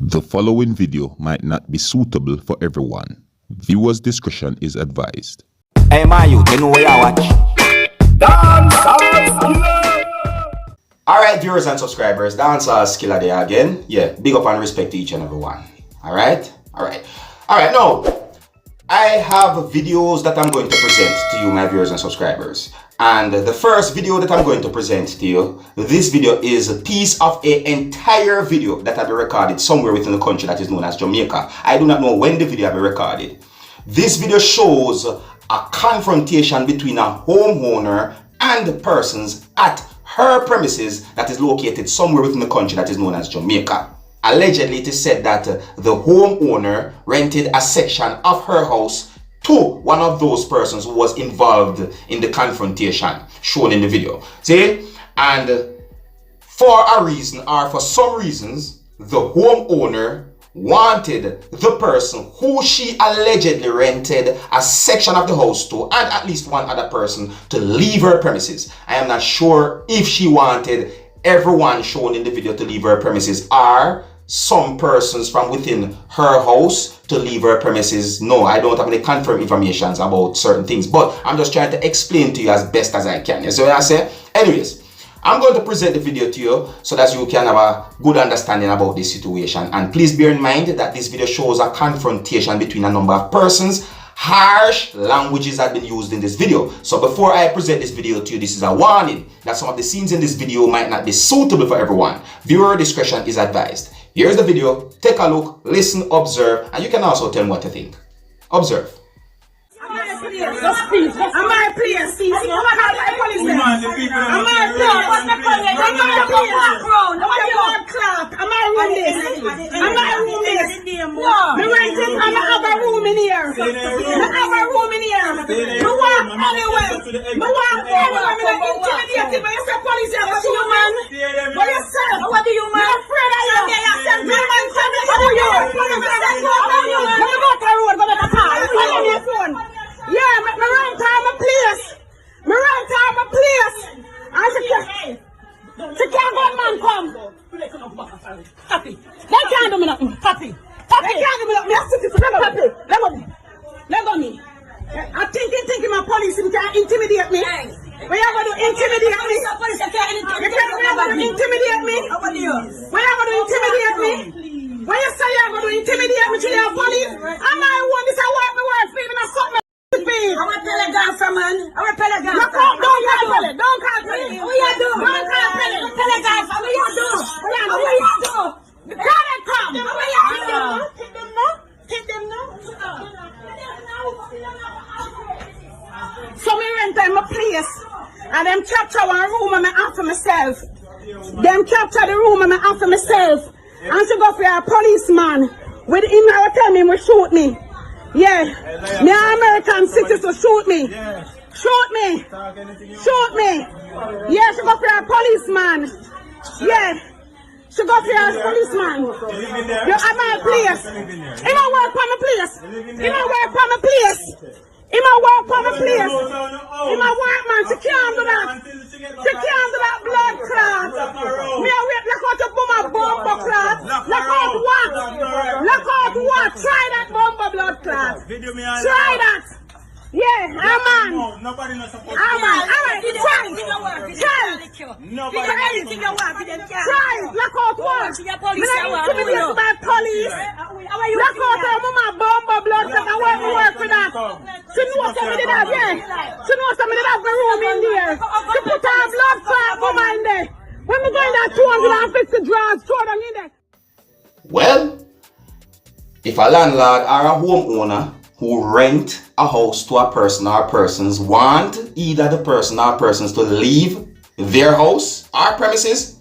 The following video might not be suitable for everyone. Viewers' discretion is advised. Hey, my youth, you know where I watch? Dancehall skilla. Alright, viewers and subscribers, Dancehall skilla there again. Yeah, big up and respect to each and every one. Alright, now, I have videos that I'm going to present to you, my viewers and subscribers. And the first video that I'm going to present to you, this video is a piece of an entire video that have been recorded somewhere within the country that is known as Jamaica. I do not know when the video have been recorded. This video shows a confrontation between a homeowner and persons at her premises that is located somewhere within the country that is known as Jamaica. Allegedly, it is said that the homeowner rented a section of her house to one of those persons who was involved in the confrontation shown in the video. See? And for a reason or for some reasons, the homeowner wanted the person who she allegedly rented a section of the house to, and at least one other person, to leave her premises. I am not sure if she wanted everyone shown in the video to leave her premises or some persons from within her house to leave her premises. No, I don't have any confirmed information about certain things, but I'm just trying to explain to you as best as I can. You see what I say? Anyways, I'm going to present the video to you so that you can have a good understanding about this situation. And please bear in mind that this video shows a confrontation between a number of persons. Harsh languages have been used in this video. So before I present this video to you, this is a warning that some of the scenes in this video might not be suitable for everyone. Viewer discretion is advised. Here's the video. Take a look, listen, observe, and you can also tell me what you think. Observe. Am I a place? I'm a place. I'm a place. Am I room this? Am I room this? No. Me renting and I have a room in here. I have a room in here. Me walk anyway. Me walk anyway. Me not intimidated by yourself. Police here. What do you man? What you say? What do you man? I'm afraid of you. Me man tell me how you. Let me go to the road. Go to the car. Call me your phone. Yeah, me rent time a place. Me rent time a place. And she can't go man come. Happy. They can't do me nothing. Happy. They can't do me nothing. I'm sitting for happy. Let go me. I thinking my police can intimidate me. Where you going to intimidate me? You can't intimidate me. Where you going to intimidate me? When you say you're going to intimidate me to your police, am I one? This is what my wife feeling or something. I'm a telegrapher, man. I'm a telegrapher. Don't call Pele. Don't call Pele. What you do? Don't call Pele. Telegrapher. What you do? What you do? Call them come. What you do? Take them now. So me rent them a place, and them capture one room and me offer myself. Them capture the room and me offer myself. And she go for a policeman. With him, I will tell me he will shoot me. Yeah, me an American citizen, shoot me. Shoot me. Shoot me. Yeah, she go for a policeman. Yeah, she go for a policeman. You at my place. He don't work for my place. He don't work for my place. He don't work for my place. He don't work, man. She can't do that. She can't do that blood clot. Me a wait, look out to boom a bumper clot. Look out what? Look out what? Try that bumper blood clot. Try that. Yeah, amen. Amen. Alright, try. Try. Look out what? Me not intimidated by police. Look out to mama bumper blood clot. I want to work with that. She knows somebody that, yeah. She knows somebody that have a room in there. She put her blood clot mama in there. When we go in that 250 draws, throw them in there. Well, if a landlord or a homeowner who rent a house to a person or persons want either the person or persons to leave their house or premises,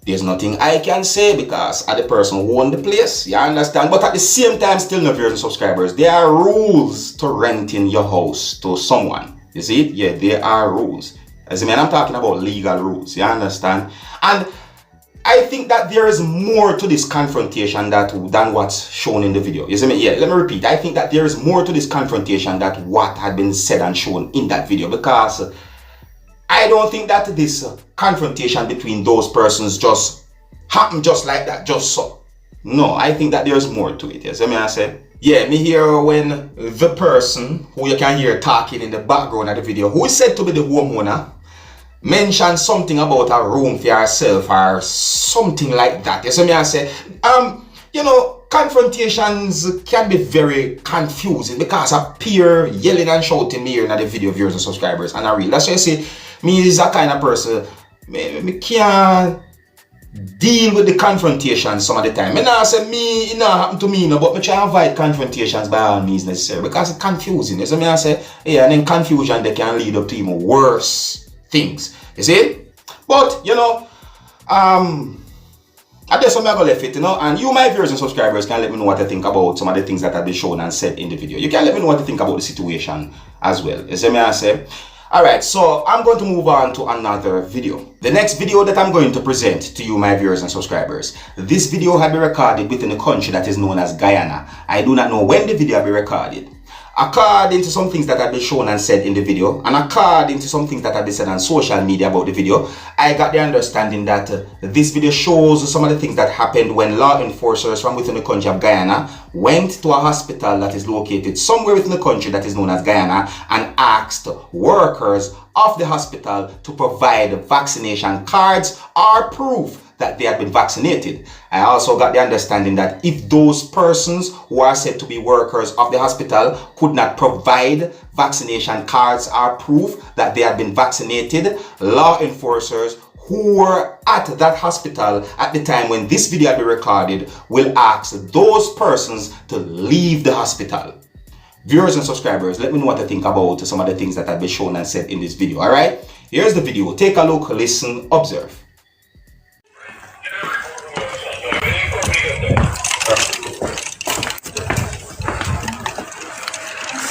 there's nothing I can say because I'm the person who own the place, you understand? But at the same time, still no viewers and subscribers, there are rules to renting your house to someone. You see? Yeah, there are rules. As I mean, I'm talking about legal rules, you understand? And I think that there is more to this confrontation than what's shown in the video. You see me? Yeah, let me repeat. I think that there is more to this confrontation than what had been said and shown in that video, because I don't think that this confrontation between those persons just happened just like that, just so. No, I think that there's more to it. Yes, I mean, I said, yeah, me hear when the person who you can hear talking in the background of the video, who is said to be the homeowner, mention something about a room for yourself or something like that. Yes, I mean, I say, you know, confrontations can be very confusing because I peer yelling and shouting me here in the video viewers and subscribers, and I real. That's why I say, me is a kind of person, me can't deal with the confrontations some of the time. I not say me, it not happen to me, no, but I try to avoid confrontations by all means necessary because it's confusing. So I say, yeah, and then confusion they can lead up to even worse things. You see? But you know, I guess I'm gonna left it, you know, and you, my viewers and subscribers, can let me know what you think about some of the things that have been shown and said in the video. You can let me know what you think about the situation as well. You see me I say? Alright, so I'm going to move on to another video. The next video that I'm going to present to you, my viewers and subscribers, this video has been recorded within a country that is known as Guyana. I do not know when the video has been recorded. According to some things that have been shown and said in the video, and according to some things that have been said on social media about the video, I got the understanding that this video shows some of the things that happened when law enforcers from within the country of Guyana went to a hospital that is located somewhere within the country that is known as Guyana and asked workers of the hospital to provide vaccination cards or proof that they had been vaccinated. I also got the understanding that if those persons who are said to be workers of the hospital could not provide vaccination cards or proof that they had been vaccinated, law enforcers who were at that hospital at the time when this video had been recorded will ask those persons to leave the hospital. Viewers and subscribers, let me know what you think about some of the things that have been shown and said in this video. Alright, here's the video. Take a look, listen, observe.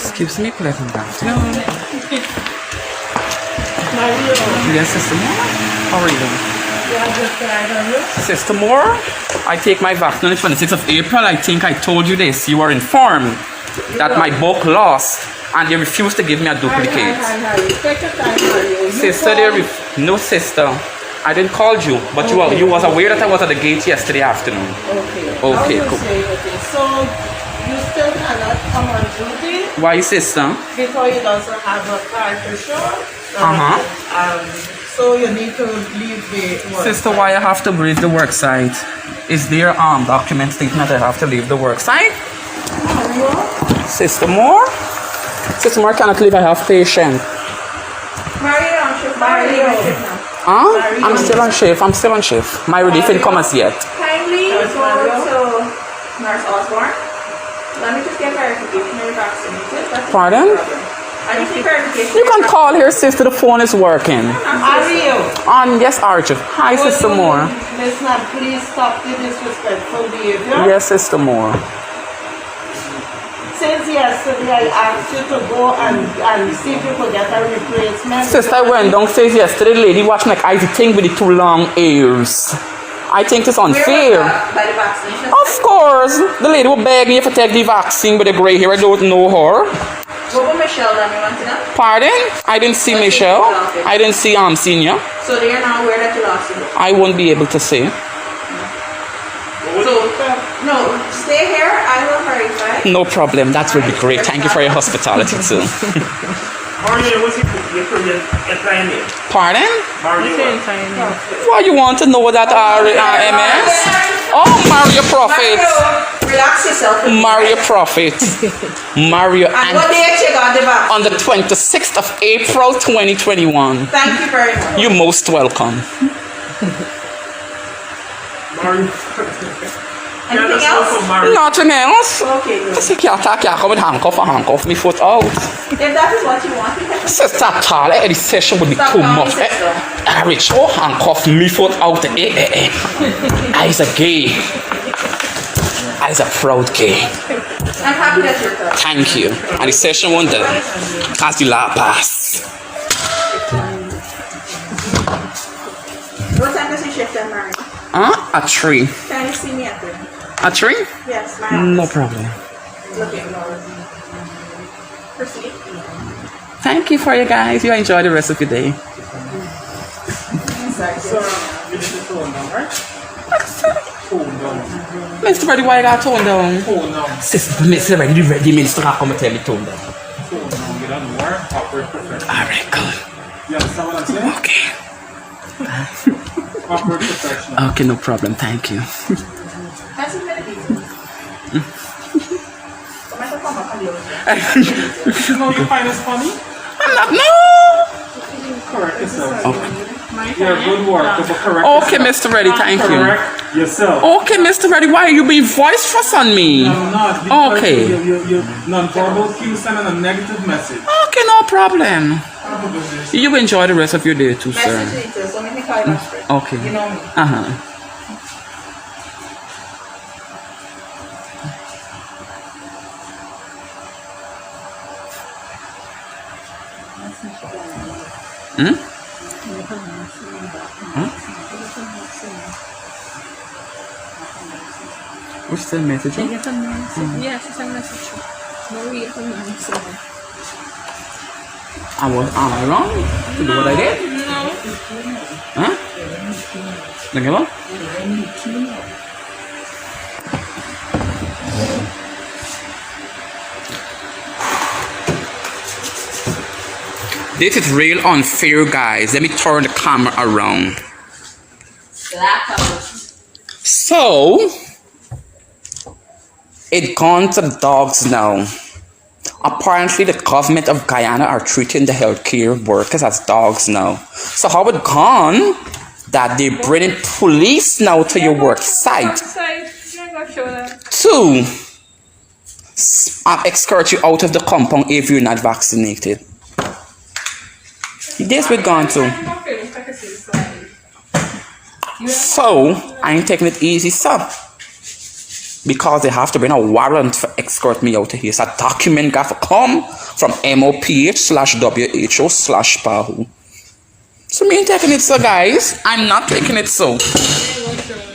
Excuse me, pleasant afternoon. Yes, Sister Moore? How are you doing? Sister Moore, I take my vaccine on the 26th of April. I think I told you this. You were informed that my book lost and they refused to give me a duplicate. Sister, no, sister. I didn't call you, but you was aware that I was at the gate yesterday afternoon. Okay, cool. So you still cannot come on duty? Why, sister? Because you doesn't have a card to show. So you need to leave the work Sister, site. why I have to leave the work site? Is there document stating that I have to leave the work site? Sister Moore? Sister Moore cannot leave, I have patient. Mario. I'm still on shift. My relief didn't come as yet. Kindly go to Nurse Osborne. Let me just get verification. You're vaccinated. That's Pardon? no problem. I just need verification. You can call here, sister. The phone is working. Mario. Yes, Archie. Hi, Sister Moore. Listen, please stop the disrespectful behavior. Yes, Sister Moore. Since yesterday I asked you to go and see if you could get a replacement. Sister, I went downstairs yesterday. The lady watched like I thing with the too long ears. I think it's unfair. By the vaccination. Of course. The lady will beg me if I take the vaccine with the grey hair. I don't know her. What about Michelle then? You want to know? Pardon? I didn't see Michelle. I didn't see Senior. So they are now aware that you lost it. I won't be able to say. So, no, stay here. I will verify. No problem. That will be great. Thank you for your hospitality too. Mario, what's your client name? Pardon? Mario. Why you want to know that MS? Oh, Mario Prophet. Relax yourself. Mario Prophet. Mario And what date you got the vaccine? on the 26th of April 2021. Thank you very much. You're most welcome. Mario. Anything else? Nothing else. Okay, good. Just come with handcuff me foot out. If that is what you want, you can Sister tall, the session would be stop too calling much. sister. Rich, oh, handcuff me foot out. I's a gay. I's a proud gay. I'm happy that you're good. Thank you. And the session won't do. As the law pass. What time does your shift end, Mario? A tree. Can you see me at 3? A tree? Yes, my No office. problem. Looking forward. Proceed. Thank you for you guys. You enjoy the rest of your day. So, you need to phone down, right? Phone down. Mr. Ready, why you got tone down? Phone now. Mr. Ready, the minister come and tell me tone down. Phone now. Get on more. Awkward professional. Alright, good. You understand what I'm saying? Okay. Awkward professional. Okay, no problem. Thank you. That's a medication. You know you find us funny? I'm not. No. Correct yourself. Okay. Yeah, good work. But correct Okay, yourself. Mr. Ready, thank you. Correct yourself. Okay, Mr. Ready, why are you being voiceless on me? I'm not. Because Okay. You non-verbal cues sending a negative message. Okay, no problem. You enjoy the rest of your day too, sir. Message later, so let me call you back straight. Okay. You know me. Uh-huh. Hmm? Huh? What's the message? Yeah, she sent a message. No, we get a message. Am I wrong to do what I did? No. Huh? Lagi ba? This is real unfair, guys. Let me turn the camera around. So, it gone to the dogs now. Apparently, the government of Guyana are treating the healthcare workers as dogs now. So how it gone that they bringing police now to your work site to escort you out of the compound if you're not vaccinated. This we're gone to. So I ain't taking it easy, sir. Because they have to bring a warrant for escort me out of here. So a document got to come from MOPH/WHO/PAHU. So me ain't taking it so, guys. I'm not taking it so.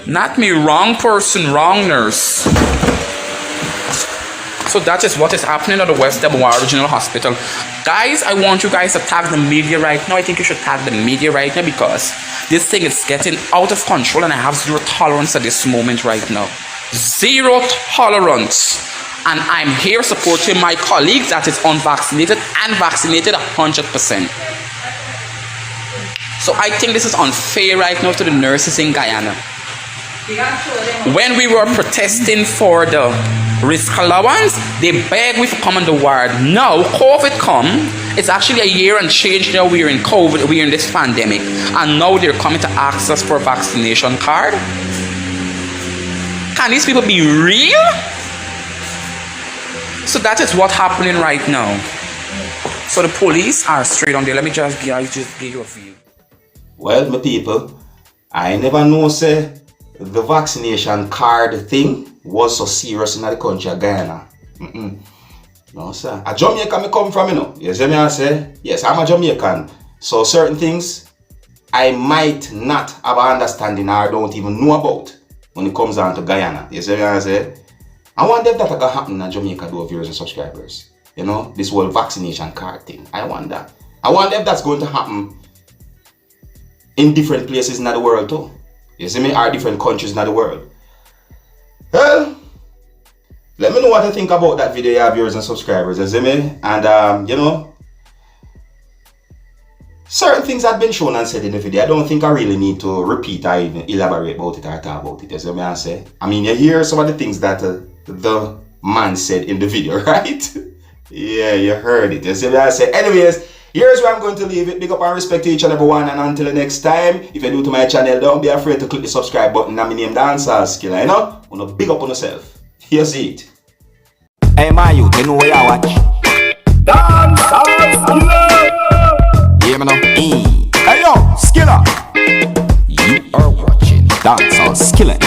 Not me, wrong person, wrong nurse. So that is what is happening at the West Demois Regional Hospital. Guys, I want you guys to tag the media right now. I think you should tag the media right now because this thing is getting out of control and I have zero tolerance at this moment right now. Zero tolerance. And I'm here supporting my colleagues that is unvaccinated and vaccinated 100%. So I think this is unfair right now to the nurses in Guyana. When we were protesting for the risk allowance, they begged we to come on the ward. Now COVID come, it's actually a year and change now we're in COVID, we're in this pandemic. And now they're coming to ask us for a vaccination card. Can these people be real? So that is what's happening right now. So the police are straight on there. Let me just give you a view. Well, my people, I never know say the vaccination card thing was so serious in the country of Guyana. No, sir. A Jamaica me come from, you know. You see me I say? Yes, I'm a Jamaican. So certain things I might not have an understanding or don't even know about when it comes down to Guyana. You see me I say? I wonder if that's going to happen in Jamaica though, viewers and subscribers. You know, this whole vaccination card thing. I wonder if that's going to happen in different places in the world too. You see me? Or different countries in the world. Well, let me know what you think about that video, yeah, viewers and subscribers. You see me? And you know, certain things have been shown and said in the video. I don't think I really need to repeat or even elaborate about it or talk about it. You see me? I say. I mean, you hear some of the things that the man said in the video, right? Yeah, you heard it. You see me? I say. Anyways, here's where I'm going to leave it. Big up and respect to each and every one. And until the next time, if you're new to my channel, don't be afraid to click the subscribe button. And my name Dancehall Skilla, you know? You know, big up on yourself. You see it. Hey, my youth, you know where you watch? Dancehall Skilla! Yeah, man. Hey, yo, Skilla! You are watching Dancehall Skilla.